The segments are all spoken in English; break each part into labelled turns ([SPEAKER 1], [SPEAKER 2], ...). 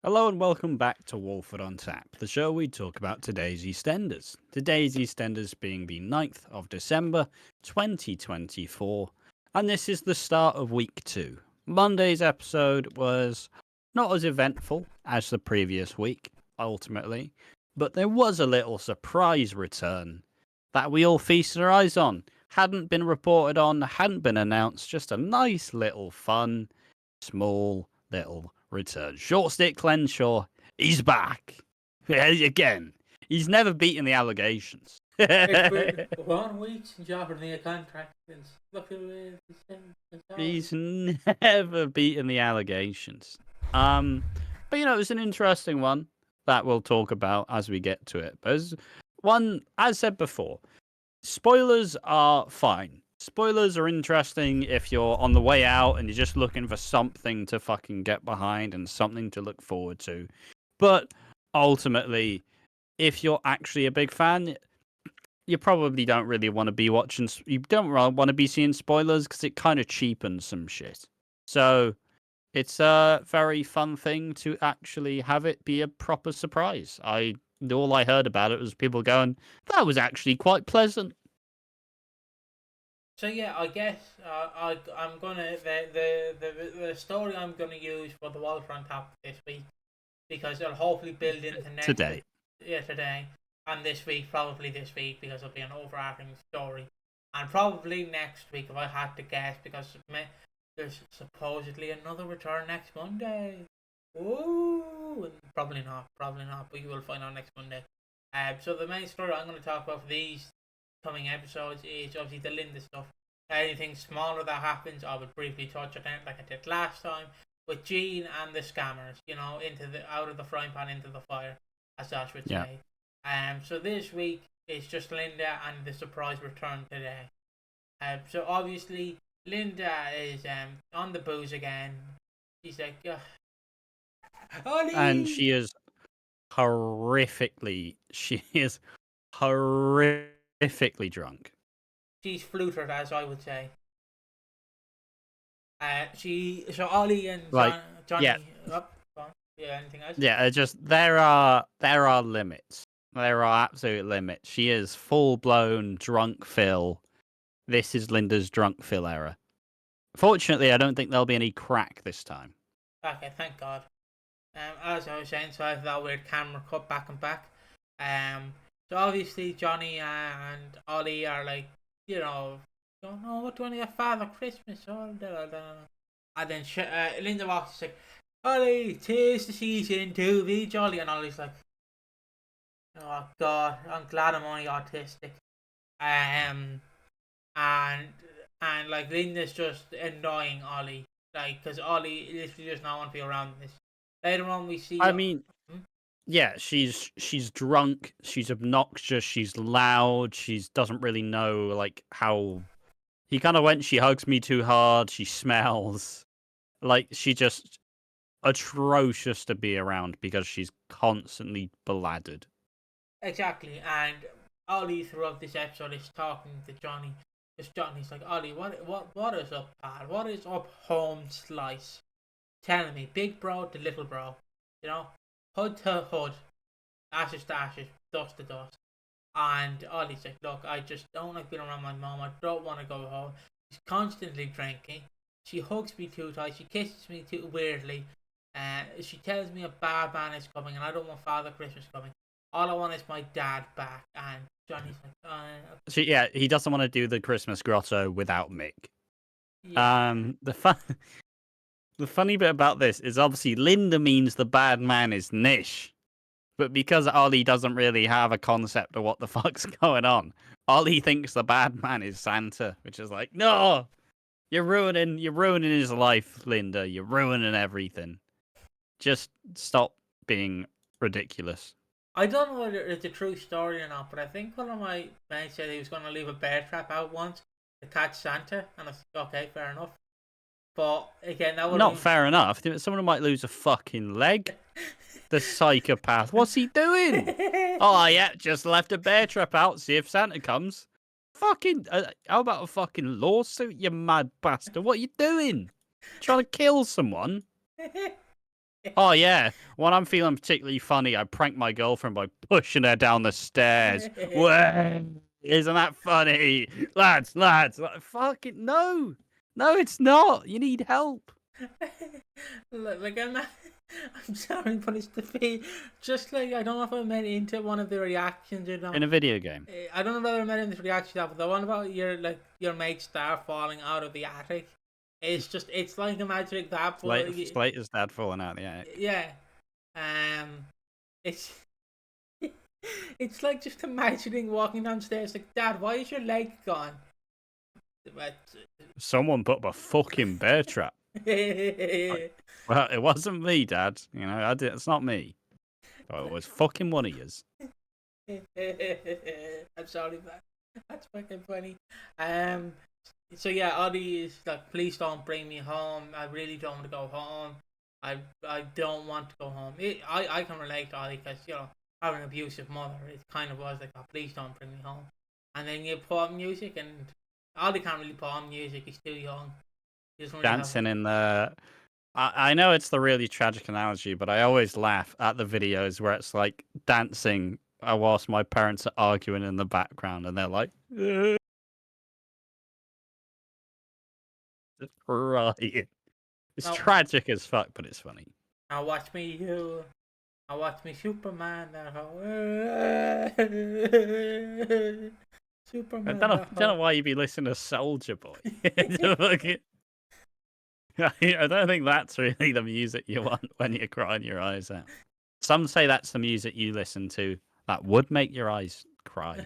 [SPEAKER 1] Hello and welcome back to Walford on Tap, the show we talk about today's EastEnders. Today's EastEnders being the 9th of December 2024, and this is the start of week 2. Monday's episode was not as eventful as the previous week, ultimately, but there was a little surprise return that we all feasted our eyes on. Hadn't been reported on, hadn't been announced, just a nice little fun, small little return. Short stick Clenshaw, he's back. Again, he's never beaten the allegations.
[SPEAKER 2] It's been 1 week since you offered me a contract.
[SPEAKER 1] He's never beaten the allegations. But it was an interesting one that we'll talk about as we get to it. But as said before, spoilers are fine. Spoilers are interesting if you're on the way out and you're just looking for something to fucking get behind and something to look forward to. But ultimately, if you're actually a big fan, you probably don't really want to be watching. You don't want to be seeing spoilers because it kind of cheapens some shit. So it's a very fun thing to actually have it be a proper surprise. All I heard about it was people going, "That was actually quite pleasant."
[SPEAKER 2] So yeah, I guess I'm gonna the story I'm gonna use for the Walford on Tap this week, because it'll hopefully build into next
[SPEAKER 1] Today.
[SPEAKER 2] today, and this week, probably this week, because it'll be an overarching story, and probably next week if I had to guess, because there's supposedly another return next Monday. Ooh, probably not, but you will find out next Monday. So the main story I'm going to talk about for these coming episodes is obviously the Linda stuff. Anything smaller that happens, I would briefly touch on it, like I did last time with Jean and the scammers. Out of the frying pan into the fire, as Josh would say. So this week it's just Linda and the surprise return today. So obviously Linda is on the booze again. She's like, Ollie!
[SPEAKER 1] And she is horrifically drunk.
[SPEAKER 2] She's flutered, as I would say. So Ollie and Johnny.
[SPEAKER 1] Yeah.
[SPEAKER 2] Anything else?
[SPEAKER 1] Yeah, there are limits. There are absolute limits. She is full blown drunk Phil. This is Linda's drunk Phil era. Fortunately, I don't think there'll be any crack this time.
[SPEAKER 2] Okay, thank God. As I was saying, so I have that weird camera cut back and back. So obviously Johnny and Ollie are like, don't know what do you want to get Father Christmas or and then Linda walks like, Ollie, 'tis the season to be jolly, and Ollie's like, oh God, I'm glad I'm only autistic. And like Linda's just annoying Ollie, like, because Ollie literally does not want to be around this. Later on, we see.
[SPEAKER 1] Yeah, she's drunk, she's obnoxious, she's loud, she doesn't really know like how. He kind of went, she hugs me too hard, she smells. Like, she just atrocious to be around because she's constantly beladed.
[SPEAKER 2] Exactly, and Ollie throughout this episode is talking to Johnny. Because Johnny's like, Ollie, what is up, pal? What is up, home slice? Telling me, big bro to little bro. Hood to hood, ashes to ashes, dust to dust. And Ollie's like, look, I just don't like being around my mom. I don't want to go home. She's constantly drinking. She hugs me too tight. She kisses me too weirdly. She tells me a bad man is coming, and I don't want Father Christmas coming. All I want is my dad back. And Johnny's like,
[SPEAKER 1] he doesn't want to do the Christmas grotto without Mick.
[SPEAKER 2] Yeah.
[SPEAKER 1] The funny bit about this is obviously Linda means the bad man is Nish. But because Ollie doesn't really have a concept of what the fuck's going on, Ollie thinks the bad man is Santa, which is like, no, you're ruining his life, Linda. You're ruining everything. Just stop being ridiculous.
[SPEAKER 2] I don't know whether it's a true story or not, but I think one of my mates said he was going to leave a bear trap out once to catch Santa, and I was like, okay, fair enough. But again, that would
[SPEAKER 1] not fair enough. Someone might lose a fucking leg. The psychopath. What's he doing? Oh, yeah, just left a bear trap out. See if Santa comes. Fucking, how about a fucking lawsuit, you mad bastard? What are you doing? Trying to kill someone? Oh, yeah. When I'm feeling particularly funny, I prank my girlfriend by pushing her down the stairs. Way, isn't that funny, lads? Like, fucking no, it's not. You need help.
[SPEAKER 2] Like I'm sorry, but it's the feel. Just like I don't know if I made it into one of the reactions or not.
[SPEAKER 1] In a video game.
[SPEAKER 2] I don't know whether I made it into the reaction, but the one about your mate Star falling out of the attic. It's like imagining that, but
[SPEAKER 1] Slater's dad falling out of the attic.
[SPEAKER 2] yeah, it's it's like just imagining walking downstairs like, Dad, why is your leg gone?
[SPEAKER 1] Someone put up a fucking bear trap. Well, it wasn't me, Dad. You know, it's not me. Oh, it was fucking one of yous.
[SPEAKER 2] I'm sorry, man. That's fucking funny. So yeah, Ollie is like, please don't bring me home. I really don't want to go home. I don't want to go home. I can relate to Ollie because, you know, I have an abusive mother. It kind of was like, oh, please don't bring me home. And then you put on music, and Ollie can't really put on music. He's too young. He doesn't really
[SPEAKER 1] Dancing in the... I know it's the really tragic analogy, but I always laugh at the videos where it's like dancing whilst my parents are arguing in the background, and they're like... It's crying. It's tragic as fuck, but it's funny.
[SPEAKER 2] Now watch me, you. Now watch me, Superman. Superman.
[SPEAKER 1] I don't know why you'd be listening to Soldier Boy. I don't think that's really the music you want when you're crying your eyes out. Some say that's the music you listen to that would make your eyes cry.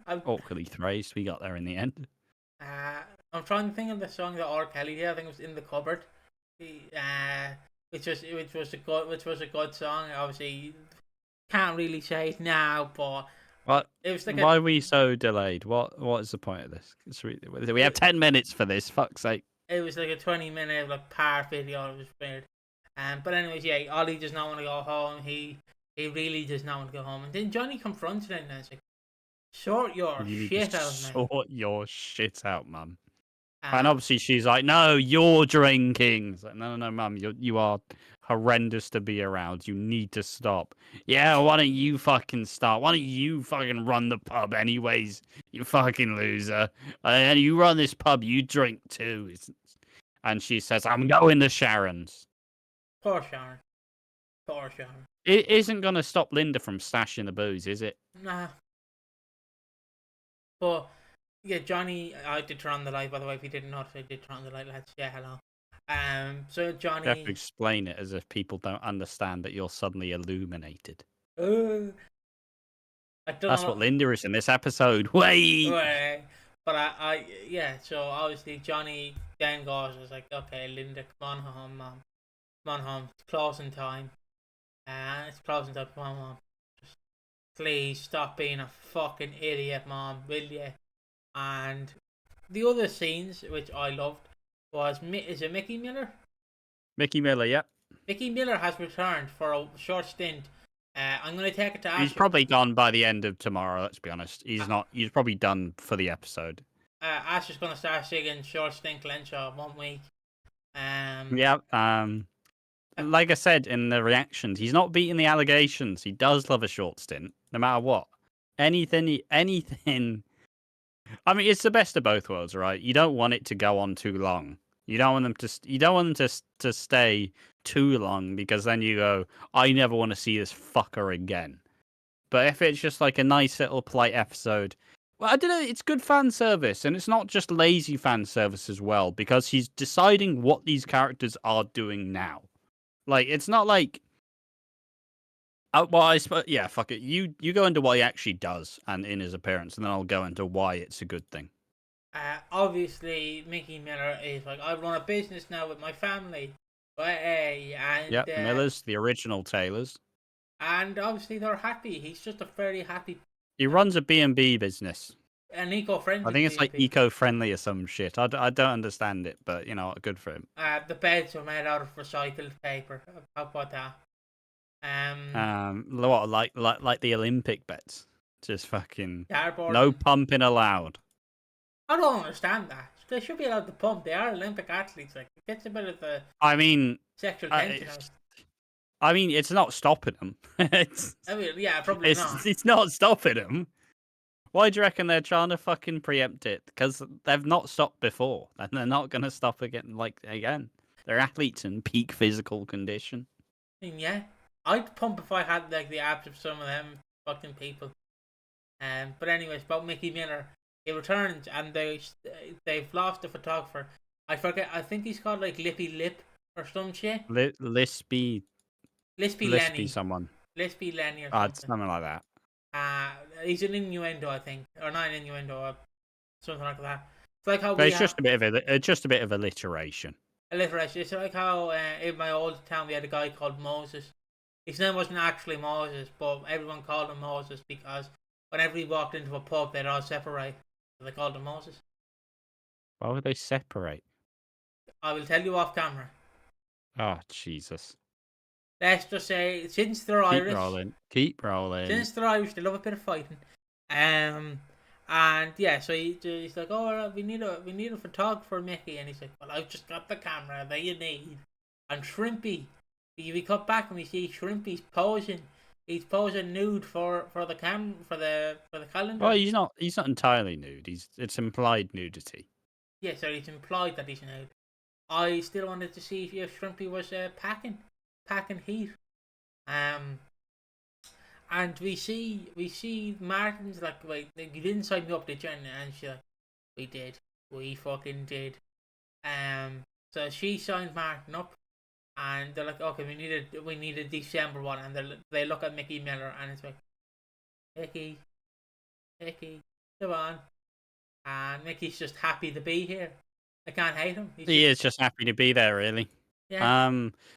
[SPEAKER 1] Awkwardly thrased, we got there in the end.
[SPEAKER 2] I'm trying to think of the song that R. Kelly did. I think it was In the Cupboard. Which was a good song. Obviously, can't really say it now, but it was like
[SPEAKER 1] why are we so delayed? What is the point of this? We have 10 minutes for this. Fuck's sake.
[SPEAKER 2] It was like a 20-minute like par video. It was weird. But anyways, yeah, Ollie does not want to go home. He really does not want to go home. And then Johnny confronts him and it's like, sort your shit out, man.
[SPEAKER 1] Sort your shit out, mum. And obviously she's like, no, you're drinking. It's like, no, mum, you are horrendous to be around. You need to stop. Yeah, why don't you fucking start? Why don't you fucking run the pub anyways, you fucking loser? And you run this pub, you drink too. And she says, I'm going to Sharon's.
[SPEAKER 2] Poor Sharon.
[SPEAKER 1] It isn't going to stop Linda from stashing the booze, is it?
[SPEAKER 2] Nah. But... yeah, Johnny, I did turn on the light, by the way, if you didn't notice, I did turn on the light, lads. Yeah, hello. So Johnny...
[SPEAKER 1] You have to explain it as if people don't understand that you're suddenly illuminated.
[SPEAKER 2] That's
[SPEAKER 1] what Linda is in this episode. Wait!
[SPEAKER 2] But yeah, so obviously Johnny then goes, was like, okay, Linda, come on home, Mom. Come on home, it's closing time. Come on, Mom. Just please stop being a fucking idiot, Mom, will you? And the other scenes, which I loved, was, is it Micky Miller?
[SPEAKER 1] Micky Miller, yeah.
[SPEAKER 2] Micky Miller has returned for a short stint. I'm going to take it to Ash.
[SPEAKER 1] He's probably gone by the end of tomorrow, let's be honest. He's probably done for the episode.
[SPEAKER 2] Ash is going to start singing Short Stint Glenshaw 1 week.
[SPEAKER 1] Like I said in the reactions, he's not beating the allegations. He does love a short stint, no matter what. Anything... I mean, it's the best of both worlds, right? You don't want it to go on too long. You don't want them to stay too long, because then you go, I never want to see this fucker again. But if it's just like a nice little polite episode, well, I don't know, it's good fan service, and it's not just lazy fan service as well, because he's deciding what these characters are doing now. Like, it's not like... well, I suppose, yeah, fuck it. You go into what he actually does and in his appearance, and then I'll go into why it's a good thing.
[SPEAKER 2] Obviously, Micky Miller is like, I run a business now with my family. And
[SPEAKER 1] Millers, the original Taylors.
[SPEAKER 2] And obviously they're happy. He's just a very happy...
[SPEAKER 1] He runs a B&B business.
[SPEAKER 2] An eco-friendly
[SPEAKER 1] I think it's
[SPEAKER 2] B&B.
[SPEAKER 1] like eco-friendly or some shit. I don't understand it, but, you know, good for him.
[SPEAKER 2] The beds are made out of recycled paper. How about that?
[SPEAKER 1] What, like the Olympic bets? Just fucking
[SPEAKER 2] Cardboard.
[SPEAKER 1] No pumping allowed.
[SPEAKER 2] I don't understand that. They should be allowed to pump. They are Olympic athletes. Like, it gets a bit of the...
[SPEAKER 1] I mean...
[SPEAKER 2] sexual tension.
[SPEAKER 1] I mean, it's not stopping them. it's
[SPEAKER 2] I mean, yeah, probably not.
[SPEAKER 1] it's not stopping them. Why do you reckon they're trying to fucking preempt it? Because they've not stopped before, and they're not going to stop again. Again, they're athletes in peak physical condition.
[SPEAKER 2] I mean, yeah, I'd pump if I had like the abs of some of them fucking people. But anyways, about Micky Miller, he returns and they've lost the photographer. I forget. I think he's called like Lippy Lip or some shit.
[SPEAKER 1] Lispy
[SPEAKER 2] Lenny.
[SPEAKER 1] someone.
[SPEAKER 2] Lispy Lenny or something.
[SPEAKER 1] Something like that.
[SPEAKER 2] He's an innuendo, I think, or not an innuendo, or something like that. It's like how
[SPEAKER 1] But it's just a bit of alliteration.
[SPEAKER 2] alliteration. It's like how in my old town we had a guy called Moses. His name wasn't actually Moses, but everyone called him Moses because whenever he walked into a pub, they'd all separate. So they called him Moses.
[SPEAKER 1] Why would they separate?
[SPEAKER 2] I will tell you off camera.
[SPEAKER 1] Oh, Jesus.
[SPEAKER 2] Let's just say, since they're Irish,
[SPEAKER 1] keep rolling.
[SPEAKER 2] Since they're Irish, they love a bit of fighting. And yeah, so he's like, oh, we need a photographer, Micky, and he's like, well, I've just got the camera that you need. And Shrimpy, we cut back and we see Shrimpy's posing. He's posing nude for the for the calendar.
[SPEAKER 1] Well, he's not entirely nude. It's implied nudity.
[SPEAKER 2] Yeah, so it's implied that he's nude. I still wanted to see if Shrimpy was packing heat. And we see Martin's like, wait, you didn't sign me up, did you? And she's like, we fucking did. So she signed Martin up, and they're like, okay, we need a December one, and they look at Micky Miller, and it's like, Micky, come on, and Micky's just happy to be here. I can't hate him.
[SPEAKER 1] He is just happy to be there, really.
[SPEAKER 2] Yeah.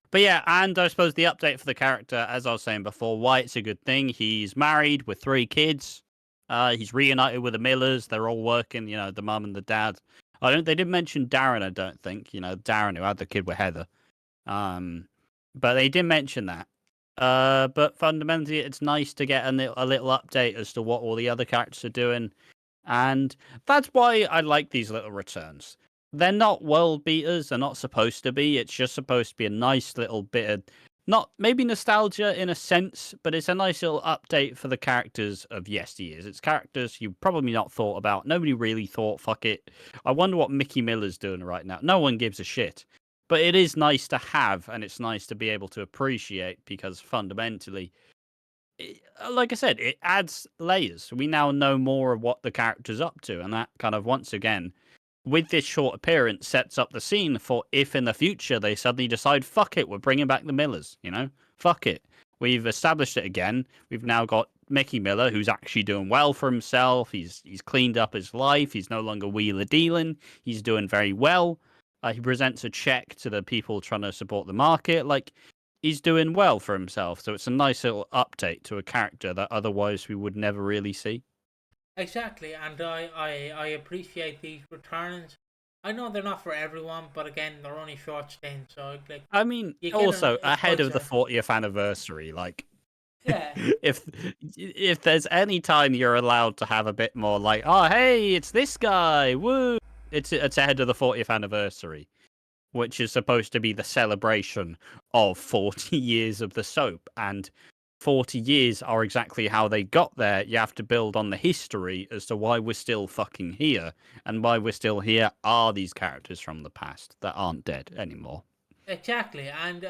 [SPEAKER 1] But yeah, and I suppose the update for the character, as I was saying before, why it's a good thing. He's married with 3 kids. He's reunited with the Millers. They're all working, the mum and the dad. They didn't mention Darren, I don't think. Darren who had the kid with Heather. But they did mention that. But fundamentally, it's nice to get a little update as to what all the other characters are doing. And that's why I like these little returns. They're not world beaters. They're not supposed to be. It's just supposed to be a nice little bit of, not maybe nostalgia in a sense, but it's a nice little update for the characters of yesteryears. It's characters you probably not thought about. Nobody really thought, fuck it. I wonder what Micky Miller's doing right now. No one gives a shit. But it is nice to have, and it's nice to be able to appreciate, because fundamentally, like I said, it adds layers. We now know more of what the character's up to, and that kind of, once again, with this short appearance, sets up the scene for if in the future they suddenly decide, fuck it, we're bringing back the Millers, fuck it. We've established it again. We've now got Micky Miller, who's actually doing well for himself. He's cleaned up his life. He's no longer wheeler dealing. He's doing very well. He presents a check to the people trying to support the market. Like, he's doing well for himself. So it's a nice little update to a character that otherwise we would never really see.
[SPEAKER 2] Exactly, and I appreciate these returns. I know they're not for everyone, but again, they're only short stints. So like,
[SPEAKER 1] I mean, also ahead of the 40th anniversary, like,
[SPEAKER 2] yeah,
[SPEAKER 1] if there's any time you're allowed to have a bit more like, oh hey, it's this guy, woo! It's ahead of the 40th anniversary, which is supposed to be the celebration of 40 years of the soap, and 40 years are exactly how they got there. You have to build on the history as to why we're still fucking here, and why we're still here are these characters from the past that aren't dead anymore.
[SPEAKER 2] Exactly, and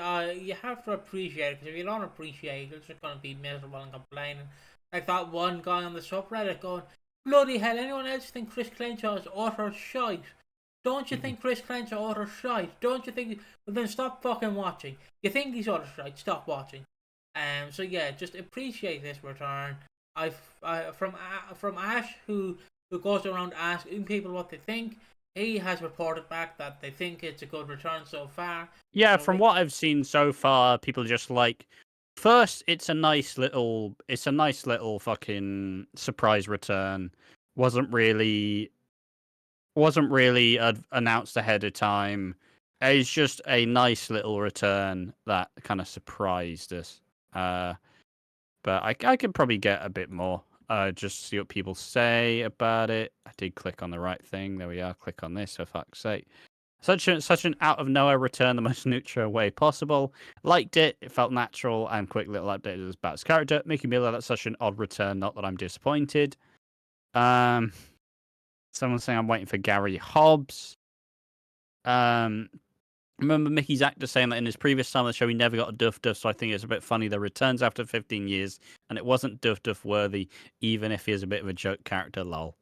[SPEAKER 2] you have to appreciate it, because if you don't appreciate it, you're just going to be miserable and complaining. Like that one guy on the subreddit going, bloody hell, anyone else think Chris Crenshaw is utter shite? Don't you think Chris Crenshaw utter shite? Don't you think... Well, then stop fucking watching. You think he's utter shite, stop watching. So yeah, just appreciate this return. From Ash, who goes around asking people what they think. He has reported back that they think it's a good return so far.
[SPEAKER 1] Yeah, from what I've seen so far, people just like, first, it's a nice little fucking surprise return. Wasn't really announced ahead of time. It's just a nice little return that kind of surprised us. But I could probably get a bit more. Just see what people say about it. I did click on the right thing. There we are. Click on this, for fuck's sake. Such an out of nowhere return, the most neutral way possible. Liked it. It felt natural and quick little update about his character. Mickey Miller, that's such an odd return. Not that I'm disappointed. Someone saying I'm waiting for Gary Hobbs. Remember Mickey's actor saying that in his previous time on the show he never got a Duff Duff, so I think it's a bit funny the returns after 15 years and it wasn't Duff Duff worthy, even if he is a bit of a joke character, lol.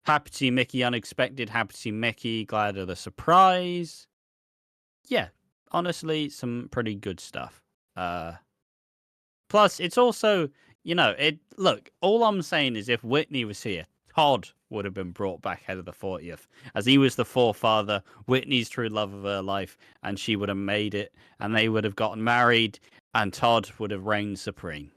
[SPEAKER 1] Happy to see Mickey unexpected, happy to see Mickey, glad of the surprise. Yeah, honestly, some pretty good stuff. Plus, it's also, look, all I'm saying is if Whitney was here, Todd would have been brought back head of the 40th, as he was the forefather, Whitney's true love of her life, and she would have made it, and they would have gotten married, and Todd would have reigned supreme.